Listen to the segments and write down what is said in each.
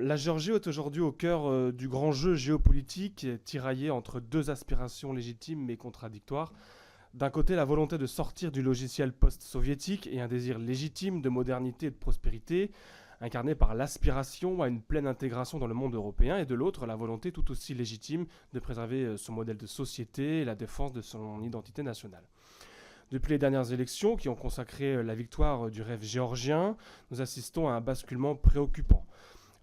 La Géorgie est aujourd'hui au cœur du grand jeu géopolitique, tiraillé entre deux aspirations légitimes mais contradictoires. D'un côté, la volonté de sortir du logiciel post-soviétique et un désir légitime de modernité et de prospérité, incarné par l'aspiration à une pleine intégration dans le monde européen, et de l'autre, la volonté tout aussi légitime de préserver son modèle de société et la défense de son identité nationale. Depuis les dernières élections qui ont consacré la victoire du rêve géorgien, nous assistons à un basculement préoccupant.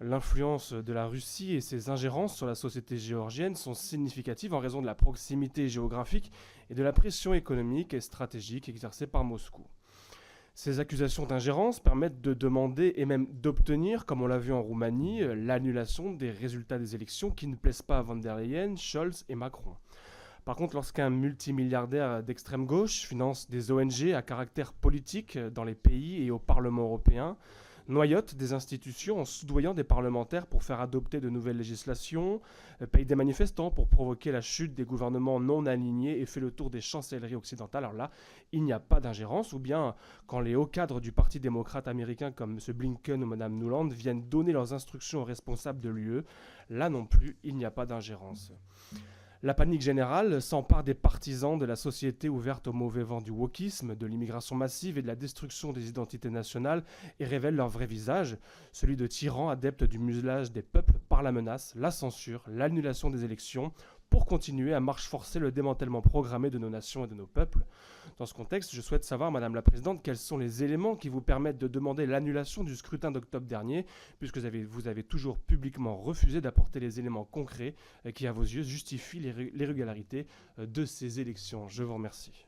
L'influence de la Russie et ses ingérences sur la société géorgienne sont significatives en raison de la proximité géographique et de la pression économique et stratégique exercée par Moscou. Ces accusations d'ingérence permettent de demander et même d'obtenir, comme on l'a vu en Roumanie, l'annulation des résultats des élections qui ne plaisent pas à von der Leyen, Scholz et Macron. Par contre, lorsqu'un multimilliardaire d'extrême gauche finance des ONG à caractère politique dans les pays et au Parlement européen, noyote des institutions en soudoyant des parlementaires pour faire adopter de nouvelles législations, paye des manifestants pour provoquer la chute des gouvernements non alignés et fait le tour des chancelleries occidentales. Alors là, il n'y a pas d'ingérence, ou bien quand les hauts cadres du Parti démocrate américain comme M. Blinken ou Mme Nuland viennent donner leurs instructions aux responsables de l'UE, là non plus, il n'y a pas d'ingérence. La panique générale s'empare des partisans de la société ouverte au mauvais vent du wokisme, de l'immigration massive et de la destruction des identités nationales et révèle leur vrai visage, celui de tyrans adeptes du muselage des peuples par la menace, la censure, l'annulation des élections, pour continuer à marche forcer le démantèlement programmé de nos nations et de nos peuples. Dans ce contexte, je souhaite savoir, Madame la Présidente, quels sont les éléments qui vous permettent de demander l'annulation du scrutin d'octobre dernier, puisque vous avez toujours publiquement refusé d'apporter les éléments concrets qui, à vos yeux, justifient l'irrégularité de ces élections. Je vous remercie.